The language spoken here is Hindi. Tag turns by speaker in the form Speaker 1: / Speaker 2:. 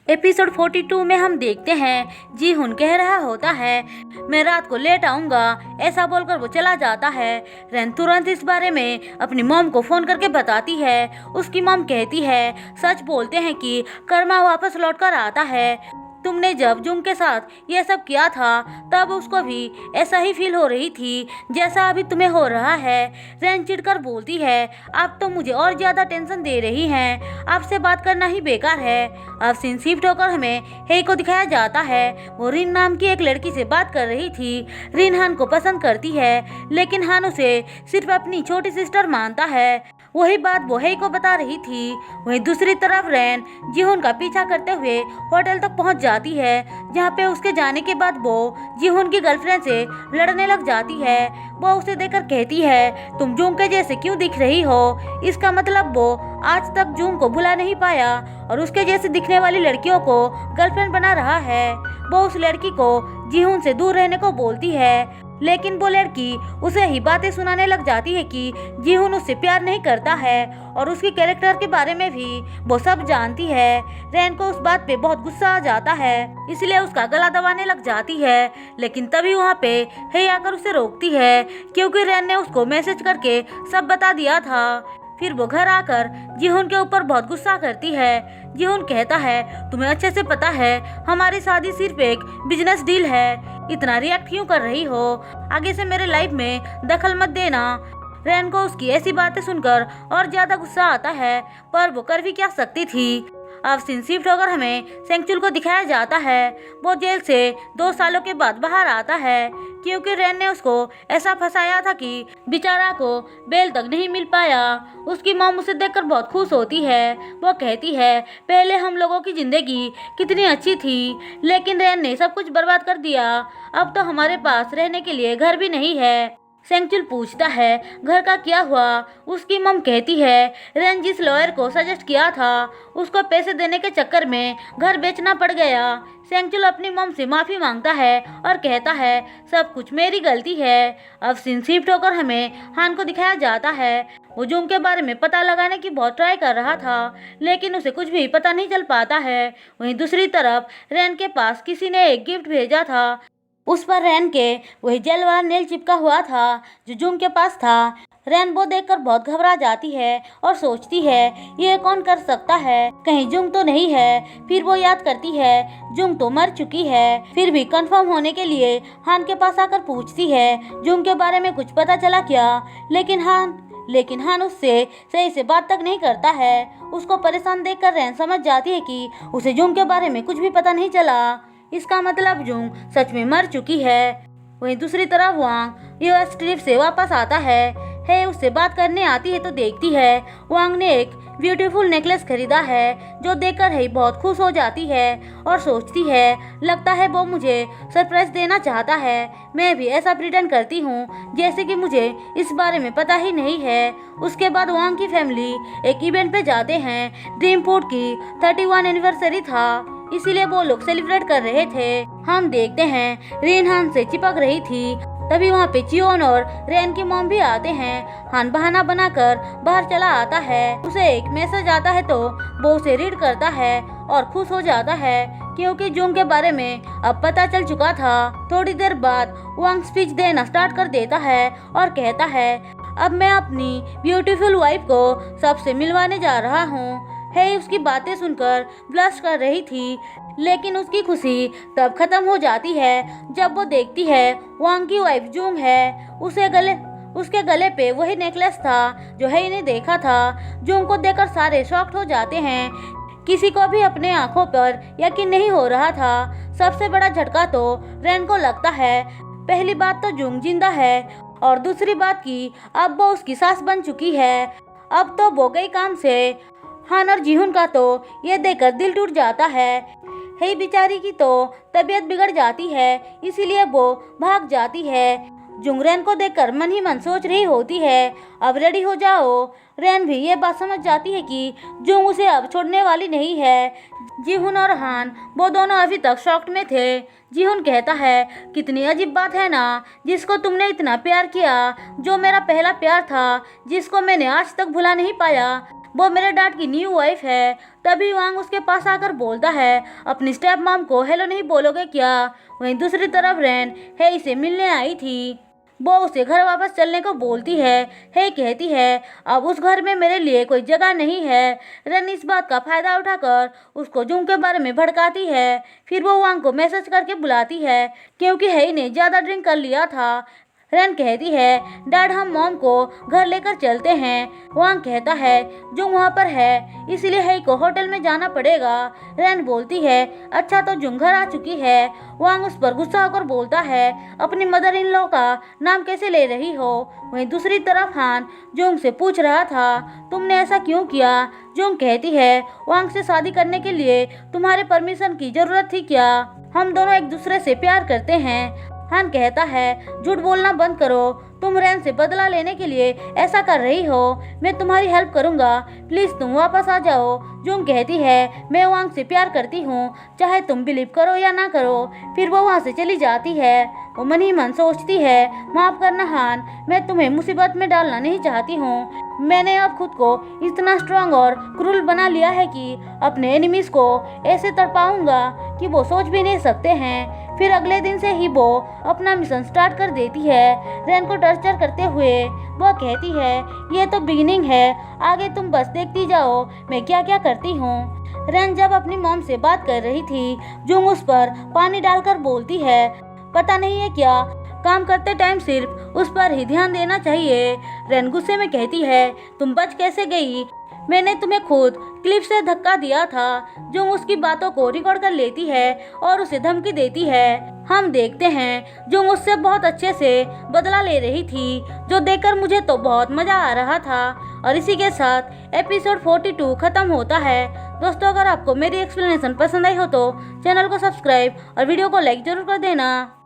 Speaker 1: एपिसोड 42 में हम देखते हैं जी हुन कह रहा होता है मैं रात को लेट आऊँगा। ऐसा बोलकर वो चला जाता है। रेन तुरंत इस बारे में अपनी मॉम को फ़ोन करके बताती है। उसकी मॉम कहती है सच बोलते हैं कि कर्मा वापस लौट कर आता है। तुमने जब जुंग के साथ ये सब किया था तब उसको भी ऐसा ही फील हो रही थी जैसा अभी तुम्हें हो रहा है। रेन चिढ़कर बोलती है आप तो मुझे और ज़्यादा टेंशन दे रही हैं। आपसे बात करना ही बेकार है। अब सीन शिफ्ट होकर हमें हे को दिखाया जाता है। वो रिन नाम की एक लड़की से बात कर रही थी। रिन हान को पसंद करती है लेकिन हान उसे सिर्फ अपनी छोटी सिस्टर मानता है। वही बात वो हे को बता रही थी। वहीं दूसरी तरफ रेन जीहुन का पीछा करते हुए होटल तक पहुंच जाती है जहां पे उसके जाने के बाद वो जीहुन की गर्लफ्रेंड से लड़ने लग जाती है। वो उसे देखकर कहती है तुम जूंग के जैसे क्यों दिख रही हो। इसका मतलब वो आज तक जूंग को भुला नहीं पाया और उसके जैसे दिखने वाली लड़कियों को गर्लफ्रेंड बना रहा है। वो उस लड़की को जीहुन से दूर रहने को बोलती है लेकिन वो लड़की उसे ही बातें सुनाने लग जाती है कि जीहुन उससे प्यार नहीं करता है और उसके कैरेक्टर के बारे में भी वो सब जानती है। रेन को उस बात पे बहुत गुस्सा आ जाता है इसलिए उसका गला दबाने लग जाती है लेकिन तभी वहाँ पे हे आकर उसे रोकती है क्योंकि रेन ने उसको मैसेज करके सब बता दिया था। फिर वो घर आकर जीहुन के ऊपर बहुत गुस्सा करती है। जीहुन कहता है तुम्हें अच्छे से पता है हमारी शादी सिर्फ एक बिजनेस डील है। इतना रिएक्ट क्यों कर रही हो। आगे से मेरे लाइफ में दखल मत देना। रेन को उसकी ऐसी बातें सुनकर और ज्यादा गुस्सा आता है पर वो कर भी क्या सकती थी। अब सीन शिफ्ट होकर हमें सेंगचुल को दिखाया जाता है। वो जेल से 2 सालों के बाद बाहर आता है क्योंकि रेन ने उसको ऐसा फंसाया था कि बेचारा को बेल तक नहीं मिल पाया। उसकी मॉम उसे देखकर बहुत खुश होती है। वो कहती है पहले हम लोगों की जिंदगी कितनी अच्छी थी लेकिन रेन ने सब कुछ बर्बाद कर दिया। अब तो हमारे पास रहने के लिए घर भी नहीं है। सेंगचुल पूछता है घर का क्या हुआ। उसकी मम कहती है रेन जिस लॉयर को सजेस्ट किया था उसको पैसे देने के चक्कर में घर बेचना पड़ गया। सेंगचुल अपनी मम से माफ़ी मांगता है और कहता है सब कुछ मेरी गलती है। अब सीन शिफ्ट होकर हमें हान को दिखाया जाता है। वो जूंग के बारे में पता लगाने की बहुत ट्राई कर रहा था लेकिन उसे कुछ भी पता नहीं चल पाता है। वहीं दूसरी तरफ रेन के पास किसी ने एक गिफ्ट भेजा था। उस पर रेन के वही जेल वाला नेल चिपका हुआ था जो जूंग के पास था। रेन वो देखकर बहुत घबरा जाती है और सोचती है ये कौन कर सकता है, कहीं जुंग तो नहीं है। फिर वो याद करती है जुंग तो मर चुकी है। फिर भी कंफर्म होने के लिए हान के पास आकर पूछती है जुंग के बारे में कुछ पता चला क्या। लेकिन हान उससे सही से बात तक नहीं करता है। उसको परेशान देखकर रेन समझ जाती है कि उसे जुंग के बारे में कुछ भी पता नहीं चला। इसका मतलब जुंग सच में मर चुकी है। वहीं दूसरी तरफ वांग यूएस ट्रिप से वापस आता है। उससे बात करने आती है तो देखती है वांग ने एक ब्यूटीफुल नेकलेस खरीदा है जो देखकर है बहुत खुश हो जाती है और सोचती है लगता है वो मुझे सरप्राइज देना चाहता है। मैं भी ऐसा प्रिटेंड करती हूँ जैसे कि मुझे इस बारे में पता ही नहीं है। उसके बाद वांग की फैमिली एक इवेंट पे जाते हैं। ड्रीम फूड की 31 एनिवर्सरी था इसीलिए वो लोग सेलिब्रेट कर रहे थे। हम देखते हैं रेन हान से चिपक रही थी। तभी वहाँ पे चियोन और रेन की मॉम भी आते हैं। हान बहाना बनाकर बाहर चला आता है। उसे एक मैसेज आता है तो वो उसे रीड करता है और खुश हो जाता है क्योंकि जूंग के बारे में अब पता चल चुका था। थोड़ी देर बाद वांग स्पीच देना स्टार्ट कर देता है और कहता है अब मैं अपनी ब्यूटीफुल वाइफ को सबसे मिलवाने जा रहा हूँ। उसकी बातें सुनकर ब्लश कर रही थी लेकिन उसकी खुशी तब खत्म हो जाती है जब वो देखती है वांग की वाइफ जूंग है। उसके गले पे वही नेकलेस था जो ने देखा था। जूंग को देखकर सारे शॉक्ड हो जाते हैं। किसी को भी अपने आंखों पर यकीन नहीं हो रहा था। सबसे बड़ा झटका तो रेन को लगता है। पहली बात तो जूंग जिंदा है और दूसरी बात कि अब वो उसकी सास बन चुकी है। अब तो वो गई काम से। हान और जीहुन का तो ये देखकर दिल टूट जाता है। बेचारी की तो तबीयत बिगड़ जाती है इसीलिए वो भाग जाती है। जुंग रेन को देखकर मन ही मन सोच रही होती है अब रेडी हो जाओ। रेन भी ये बात समझ जाती है कि जुंग उसे अब छोड़ने वाली नहीं है। जीहुन और हान वो दोनों अभी तक शॉक्ड में थे। जीहुन कहता है कितनी अजीब बात है ना जिसको तुमने इतना प्यार किया, जो मेरा पहला प्यार था जिसको मैंने आज तक भुला नहीं पाया। वो मेरे डैड की न्यू वाइफ है। तभी वांग उसके पास आकर बोलता है, अपनी स्टेप मॉम को हेलो नहीं बोलोगे क्या। वहीं दूसरी तरफ रेन हेई से मिलने आई थी। वो उसे घर वापस चलने को बोलती है। हे कहती है, अब उस घर में मेरे लिए कोई जगह नहीं है। रेन इस बात का फायदा उठाकर उसको जुंग के बारे में भड़काती है। फिर वो वांग को मैसेज करके बुलाती है क्योंकि हेई ने ज़्यादा ड्रिंक कर लिया था। रेन कहती है, डैड हम मॉम को घर लेकर चलते हैं। वांग कहता है, जो वहाँ पर है इसलिए हेई को होटल में जाना पड़ेगा। रेन बोलती है, अच्छा तो जुंग घर आ चुकी है। वांग उस पर गुस्सा होकर बोलता है, अपनी मदर इन लॉ का नाम कैसे ले रही हो। वहीं दूसरी तरफ हान जुंग से पूछ रहा था, तुमने ऐसा क्यों किया। जुंग कहती है, वांग से शादी करने के लिए तुम्हारे परमिशन की जरूरत थी क्या। हम दोनों एक दूसरे से प्यार करते हैं। हान कहता है, झूठ बोलना बंद करो, तुम रेन से बदला लेने के लिए ऐसा कर रही हो। मैं तुम्हारी हेल्प करूंगा, प्लीज़ तुम वापस आ जाओ। जुंग कहती है, मैं वांग से प्यार करती हूँ, चाहे तुम बिलीव करो या ना करो। फिर वो वहाँ से चली जाती है। वो मन ही मन सोचती है, माफ़ करना हान, मैं तुम्हें मुसीबत में डालना नहीं चाहती हूँ। मैंने अब खुद को इतना स्ट्रांग और क्रूल बना लिया है कि अपने एनिमीज को ऐसे तड़पाऊंगा कि वो सोच भी नहीं सकते हैं। फिर अगले दिन से ही वो अपना मिशन स्टार्ट कर देती है, रेन को टॉर्चर करते हुए। वो कहती है, ये तो बिगिनिंग है, आगे तुम बस देखती जाओ मैं क्या क्या करती हूँ। रेन जब अपनी मॉम से बात कर रही थी, जुंग उस पर पानी डालकर बोलती है, पता नहीं है क्या, काम करते टाइम सिर्फ उस पर ही ध्यान देना चाहिए। रेन गुस्से में कहती है, तुम बच कैसे गई, मैंने तुम्हें खुद क्लिप से धक्का दिया था। जो उसकी बातों को रिकॉर्ड कर लेती है और उसे धमकी देती है। हम देखते हैं जो उससे बहुत अच्छे से बदला ले रही थी, जो देखकर मुझे तो बहुत मज़ा आ रहा था। और इसी के साथ एपिसोड 42 खत्म होता है। दोस्तों, अगर आपको मेरी एक्सप्लेनेशन पसंद आई हो तो चैनल को सब्सक्राइब और वीडियो को लाइक जरूर कर देना।